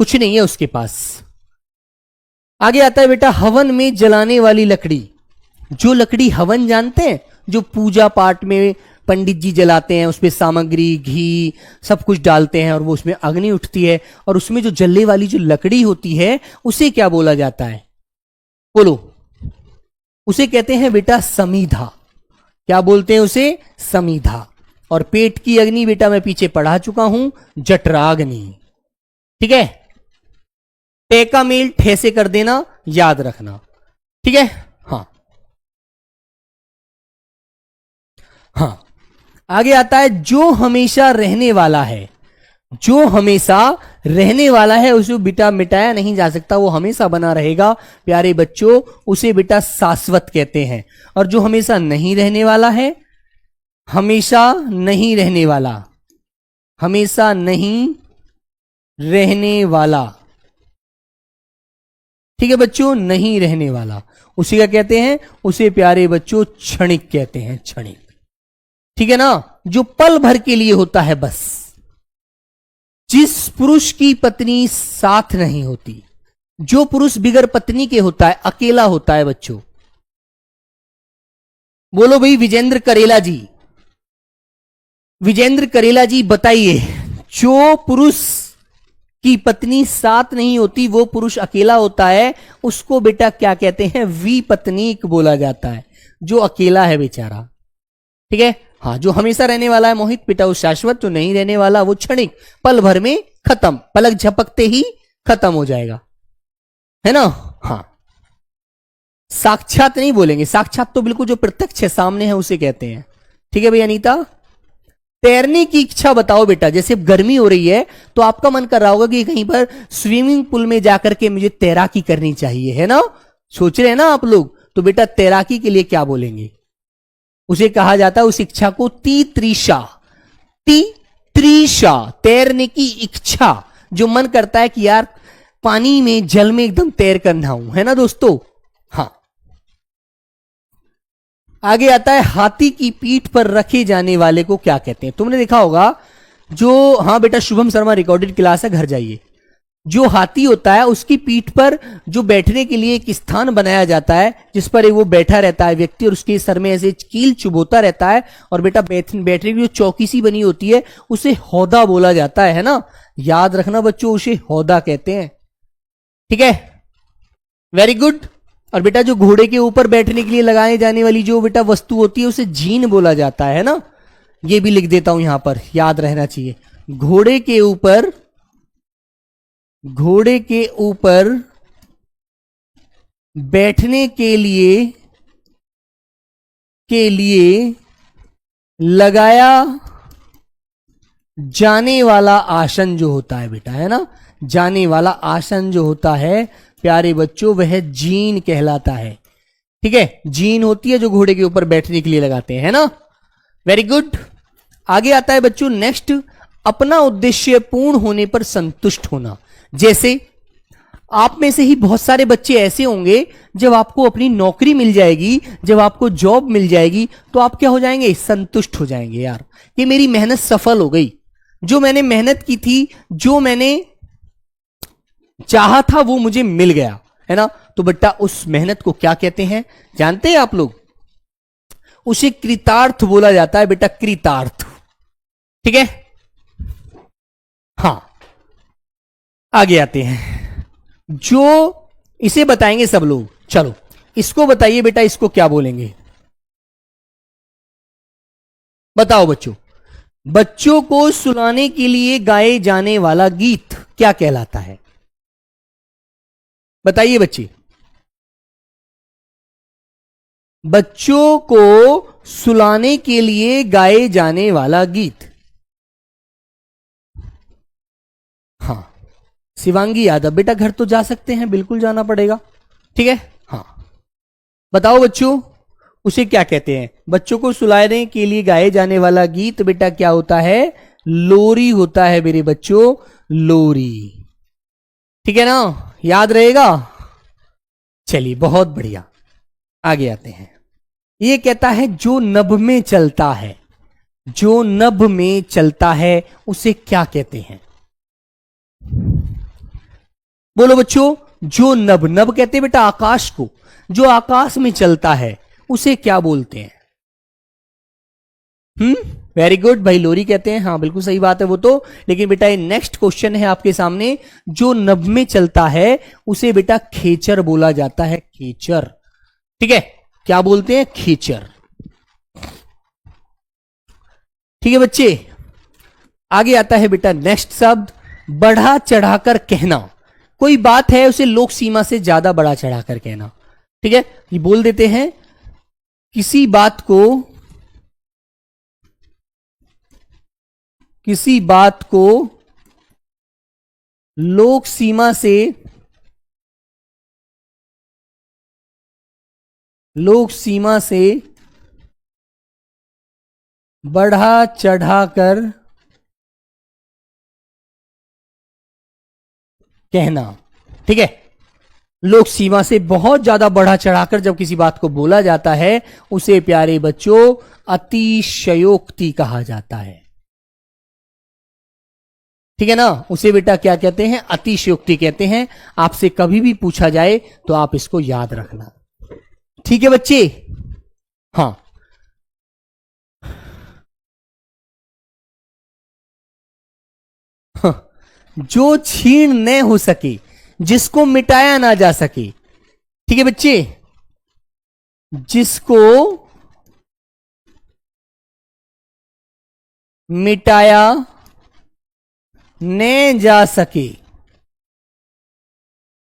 कुछ नहीं है उसके पास। आगे आता है बेटा हवन में जलाने वाली लकड़ी। जो लकड़ी हवन जानते हैं, जो पूजा पाठ में पंडित जी जलाते हैं, उसमें सामग्री घी सब कुछ डालते हैं और वो उसमें अग्नि उठती है, और उसमें जो जलने वाली जो लकड़ी होती है उसे क्या बोला जाता है? बोलो। उसे कहते हैं बेटा समीधा। क्या बोलते हैं उसे? समीधा। और पेट की अग्नि बेटा मैं पीछे पढ़ा चुका हूं, जठराग्नि। ठीक है, टे का मेल ठे से कर देना, याद रखना। ठीक है, हाँ हाँ। आगे आता है जो हमेशा रहने वाला है। जो हमेशा रहने वाला है उसे बेटा मिटाया नहीं जा सकता, वो हमेशा बना रहेगा प्यारे बच्चों, उसे बेटा शाश्वत कहते हैं। और जो हमेशा नहीं रहने वाला है, हमेशा नहीं रहने वाला, हमेशा नहीं रहने वाला, ठीक है बच्चों, नहीं रहने वाला, उसी का कहते हैं, उसे प्यारे बच्चों क्षणिक कहते हैं, क्षणिक। ठीक है ना, जो पल भर के लिए होता है बस। जिस पुरुष की पत्नी साथ नहीं होती, जो पुरुष बिगर पत्नी के होता है, अकेला होता है बच्चों। बोलो भाई विजेंद्र करेला जी, विजेंद्र करेला जी बताइए, जो पुरुष की पत्नी साथ नहीं होती, वो पुरुष अकेला होता है, उसको बेटा क्या कहते हैं? विपत्नीक बोला जाता है, जो अकेला है बेचारा। ठीक है, हाँ। जो हमेशा रहने वाला है मोहित बेटा वो शाश्वत, जो नहीं रहने वाला वो क्षणिक, पल भर में खत्म, पलक झपकते ही खत्म हो जाएगा, है ना। हाँ, साक्षात नहीं बोलेंगे, साक्षात तो बिल्कुल जो प्रत्यक्ष है, सामने है, उसे कहते हैं। ठीक है भाई अनीता, तैरने की इच्छा बताओ बेटा। जैसे गर्मी हो रही है तो आपका मन कर रहा होगा कि कहीं पर स्विमिंग पूल में जाकर के मुझे तैराकी करनी चाहिए, है ना, सोच रहे हैं ना आप लोग। तो बेटा तैराकी के लिए क्या बोलेंगे? उसे कहा जाता है, उस इच्छा को तीतृषा। तीतृषा, तैरने की इच्छा, जो मन करता है कि यार पानी में, जल में एकदम तैर कर नहाऊं, है ना दोस्तों। हाँ, आगे आता है हाथी की पीठ पर रखे जाने वाले को क्या कहते हैं? तुमने देखा होगा जो, हाँ बेटा शुभम शर्मा रिकॉर्डेड क्लास है, घर जाइए। जो हाथी होता है उसकी पीठ पर जो बैठने के लिए एक स्थान बनाया जाता है, जिस पर वो बैठा रहता है व्यक्ति, और उसके सर में ऐसे कील चुभोता रहता है, और बेटा बैठने की जो चौकी सी बनी होती है उसे हौदा बोला जाता है ना। याद रखना बच्चों, उसे हौदा कहते हैं। ठीक है, वेरी गुड। और बेटा जो घोड़े के ऊपर बैठने के लिए लगाए जाने वाली जो बेटा वस्तु होती है उसे जीन बोला जाता है ना। ये भी लिख देता हूं यहां पर, याद रहना चाहिए। घोड़े के ऊपर, घोड़े के ऊपर बैठने के लिए लगाया जाने वाला आसन जो होता है बेटा, है ना, जाने वाला आसन जो होता है प्यारे बच्चों, वह जीन कहलाता है। ठीक है, जीन होती है जो घोड़े के ऊपर बैठने के लिए लगाते हैं, है ना। Very good. आगे आता है बच्चों नेक्स्ट, अपना उद्देश्य पूर्ण होने पर संतुष्ट होना। जैसे आप में से ही बहुत सारे बच्चे ऐसे होंगे, जब आपको अपनी नौकरी मिल जाएगी, जब आपको जॉब मिल जाएगी, तो आप क्या हो जाएंगे? संतुष्ट हो जाएंगे। यार ये मेरी मेहनत सफल हो गई, जो मैंने मेहनत की थी, जो मैंने चाहा था वो मुझे मिल गया, है ना। तो बेटा उस मेहनत को क्या कहते हैं जानते हैं आप लोग? उसे कृतार्थ बोला जाता है बेटा, कृतार्थ। ठीक है, हां आगे आते हैं, जो इसे बताएंगे सब लोग। चलो इसको बताइए बेटा, इसको क्या बोलेंगे बताओ बच्चों? बच्चों को सुलाने के लिए गाए जाने वाला गीत क्या कहलाता है? बताइए बच्चे। बच्चों को सुलाने के लिए गाए जाने वाला गीत, हाँ शिवांगी यादव बेटा, घर तो जा सकते हैं, बिल्कुल जाना पड़ेगा। ठीक है, हाँ बताओ बच्चों, उसे क्या कहते हैं? बच्चों को सुलाने के लिए गाए जाने वाला गीत बेटा क्या होता है? लोरी होता है मेरे बच्चों, लोरी। ठीक है ना, याद रहेगा। चलिए बहुत बढ़िया, आगे आते हैं। ये कहता है जो नभ में चलता है, जो नभ में चलता है उसे क्या कहते हैं? बोलो बच्चों, जो नभ, नभ कहते हैं बेटा आकाश को, जो आकाश में चलता है उसे क्या बोलते हैं? वेरी गुड भाई, लोरी कहते हैं। हाँ बिल्कुल सही बात है वो तो, लेकिन बेटा ये नेक्स्ट क्वेश्चन है आपके सामने, जो नभ में चलता है उसे बेटा खेचर बोला जाता है, खेचर। ठीक है, क्या बोलते हैं? खेचर। ठीक है बच्चे, आगे आता है बेटा नेक्स्ट शब्द, बढ़ा चढ़ाकर कहना। कोई बात है उसे लोक सीमा से ज्यादा बढ़ा चढ़ाकर कहना। ठीक है, ये बोल देते हैं किसी बात को, किसी बात को लोक सीमा से, लोक सीमा से बढ़ा चढ़ाकर कहना। ठीक है, लोक सीमा से बहुत ज्यादा बढ़ा चढ़ाकर जब किसी बात को बोला जाता है उसे प्यारे बच्चों अतिशयोक्ति कहा जाता है। ठीक है ना, उसे बेटा क्या कहते हैं? अतिशयोक्ति कहते हैं। आपसे कभी भी पूछा जाए तो आप इसको याद रखना। ठीक है बच्चे, हाँ जो छीण न हो सके, जिसको मिटाया ना जा सके। ठीक है बच्चे, जिसको मिटाया न जा सके।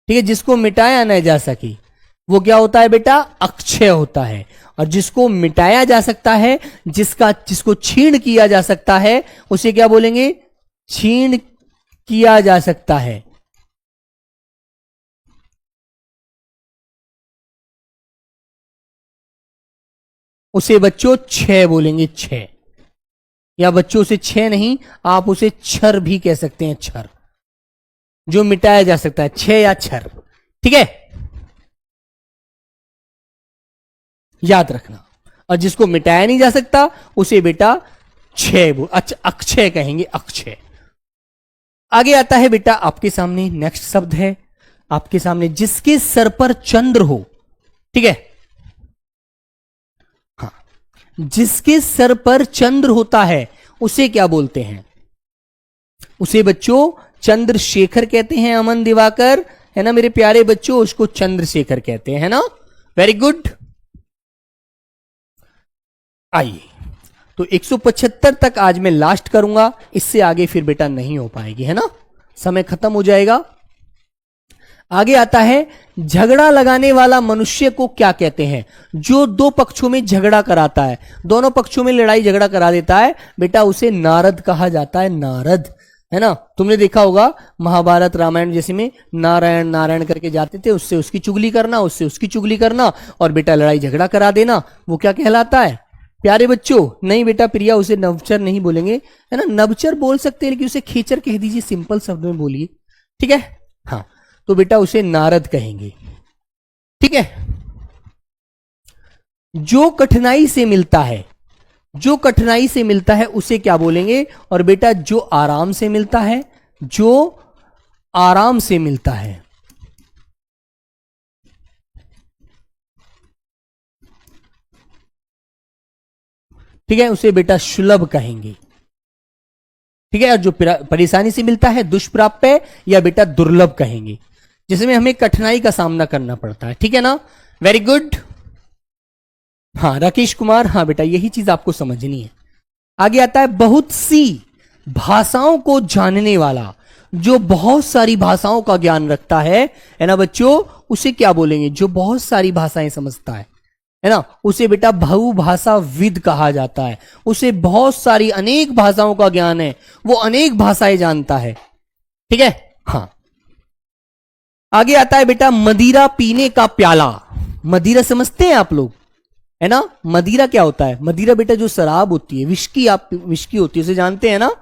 ठीक है, जिसको मिटाया न जा सके वो क्या होता है बेटा? अक्षय होता है। और जिसको मिटाया जा सकता है, जिसको छीण किया जा सकता है उसे क्या बोलेंगे? छीण किया जा सकता है। उसे बच्चों छह बोलेंगे, छह। या बच्चों उसे छह नहीं, आप उसे छर भी कह सकते हैं, छर। जो मिटाया जा सकता है, छह या छर। ठीक है, याद रखना। और जिसको मिटाया नहीं जा सकता उसे बेटा छह, अच्छा अक्षय कहेंगे, अक्षय। आगे आता है बेटा आपके सामने नेक्स्ट शब्द है आपके सामने, जिसके सर पर चंद्र हो। ठीक है, हाँ जिसके सर पर चंद्र होता है उसे क्या बोलते हैं? उसे बच्चों चंद्रशेखर कहते हैं। अमन दिवाकर, है ना मेरे प्यारे बच्चों, उसको चंद्रशेखर कहते हैं, है ना। Very good. आइए, तो 175 तक आज मैं लास्ट करूंगा, इससे आगे फिर बेटा नहीं हो पाएगी, है ना, समय खत्म हो जाएगा। आगे आता है, झगड़ा लगाने वाला मनुष्य को क्या कहते हैं? जो दो पक्षों में झगड़ा कराता है, दोनों पक्षों में लड़ाई झगड़ा करा देता है बेटा, उसे नारद कहा जाता है, नारद। है ना, तुमने देखा होगा महाभारत रामायण जैसे में नारायण नारायण करके जाते थे, उससे उसकी चुगली करना, उससे उसकी चुगली करना और बेटा लड़ाई झगड़ा करा देना, वो क्या कहलाता है प्यारे बच्चों? नहीं बेटा प्रिया, उसे नवचर नहीं बोलेंगे, है ना, नवचर बोल सकते हैं लेकिन उसे खेचर कह दीजिए, सिंपल शब्द में बोलिए। ठीक है, हाँ तो बेटा उसे नारद कहेंगे। ठीक है, जो कठिनाई से मिलता है, जो कठिनाई से मिलता है उसे क्या बोलेंगे? और बेटा जो आराम से मिलता है, जो आराम से मिलता है ठीक है, उसे बेटा सुलभ कहेंगे। ठीक है, और जो परेशानी से मिलता है दुष्प्राप्य या बेटा दुर्लभ कहेंगे, जिसमें हमें कठिनाई का सामना करना पड़ता है। ठीक है ना, वेरी गुड। हाँ राकेश कुमार, हाँ बेटा यही चीज आपको समझनी है। आगे आता है बहुत सी भाषाओं को जानने वाला, जो बहुत सारी भाषाओं का ज्ञान रखता है ना बच्चों, उसे क्या बोलेंगे? जो बहुत सारी भाषाएं समझता है ना, उसे बेटा बहुभाषाविद कहा जाता है। उसे बहुत सारी अनेक भाषाओं का ज्ञान है, वो अनेक भाषाएं जानता है। ठीक है, हाँ। आगे आता है बेटा मदिरा पीने का प्याला। मदिरा समझते हैं आप लोग, है ना? मदिरा क्या होता है? मदिरा बेटा जो शराब होती है, विस्की, आप विस्की होती है, उसे जानते हैं ना?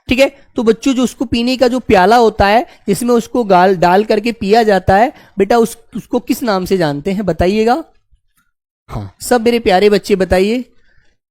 ठीक है, तो बच्चों जो उसको पीने का जो प्याला होता है, जिसमें उसको गाल डाल करके पिया जाता है, बेटा उसको किस नाम से जानते हैं बताइएगा? हाँ सब मेरे प्यारे बच्चे बताइए।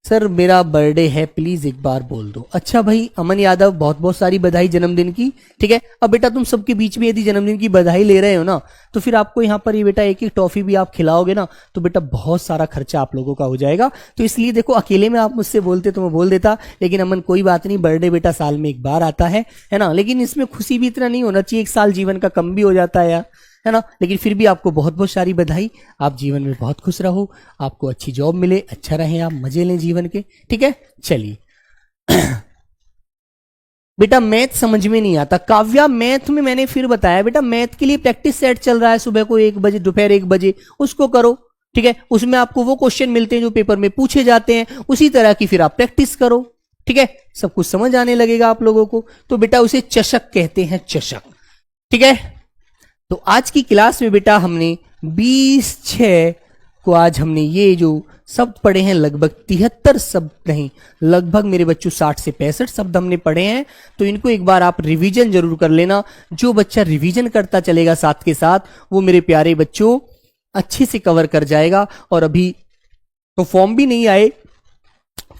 सर मेरा बर्थडे है, प्लीज एक बार बोल दो। अच्छा भाई अमन यादव, बहुत बहुत सारी बधाई जन्मदिन की। ठीक है, अब बेटा तुम सबके बीच में यदि जन्मदिन की बधाई ले रहे हो ना, तो फिर आपको यहाँ पर ये बेटा एक एक टॉफी भी आप खिलाओगे ना, तो बेटा बहुत सारा खर्चा आप लोगों का हो जाएगा। तो इसलिए देखो, अकेले में आप मुझसे बोलते तो मैं बोल देता, लेकिन अमन कोई बात नहीं, बर्थडे बेटा साल में एक बार आता है ना, लेकिन इसमें खुशी भी इतना नहीं होना चाहिए, एक साल जीवन का कम भी हो जाता है यार, है ना? लेकिन फिर भी आपको बहुत बहुत सारी बधाई। आप जीवन में बहुत खुश रहो, आपको अच्छी जॉब मिले, अच्छा रहे, आप मजे लें जीवन के। ठीक है, चलिए। बेटा मैथ समझ में नहीं आता, काव्या मैथ में मैंने फिर बताया बेटा, मैथ के लिए प्रैक्टिस सेट चल रहा है, सुबह को 1 बजे, दोपहर 1 बजे, उसको करो। ठीक है, उसमें आपको वो क्वेश्चन मिलते हैं जो पेपर में पूछे जाते हैं, उसी तरह की फिर आप प्रैक्टिस करो। ठीक है, सब कुछ समझ आने लगेगा आप लोगों को। तो बेटा उसे चषक कहते हैं, चषक। ठीक है, तो आज की क्लास में बेटा हमने 20/6 को आज हमने ये जो शब्द पढ़े हैं, लगभग 73 शब्द नहीं, लगभग मेरे बच्चों 60 से 65 शब्द हमने पढ़े हैं। तो इनको एक बार आप रिवीजन जरूर कर लेना। जो बच्चा रिवीजन करता चलेगा साथ के साथ, वो मेरे प्यारे बच्चों अच्छे से कवर कर जाएगा। और अभी तो फॉर्म भी नहीं आए,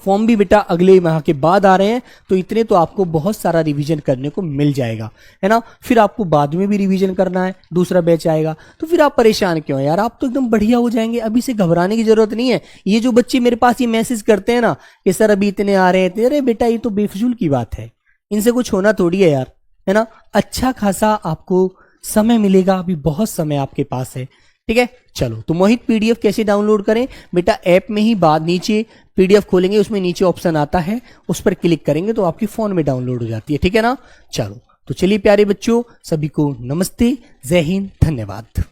फॉर्म भी बेटा अगले माह के बाद आ रहे हैं, तो इतने तो आपको बहुत सारा रिवीजन करने को मिल जाएगा, है ना? फिर आपको बाद में भी रिवीजन करना है, दूसरा बैच आएगा, तो फिर आप परेशान क्यों यार? आप तो एकदम बढ़िया हो जाएंगे, अभी से घबराने की जरूरत नहीं है। ये जो बच्चे मेरे पास ये मैसेज करते हैं ना कि सर अभी इतने आ रहे हैं, अरे बेटा ये तो बेफजूल की बात है, इनसे कुछ होना थोड़ी है यार, है ना? अच्छा खासा आपको समय मिलेगा, अभी बहुत समय आपके पास है। ठीक है, चलो। तो मोहित पीडीएफ कैसे डाउनलोड करें? बेटा ऐप में ही बाद नीचे पीडीएफ खोलेंगे, उसमें नीचे ऑप्शन आता है, उस पर क्लिक करेंगे तो आपके फोन में डाउनलोड हो जाती है। ठीक है ना? चलो, तो चलिए प्यारे बच्चों, सभी को नमस्ते, जय हिंद, धन्यवाद।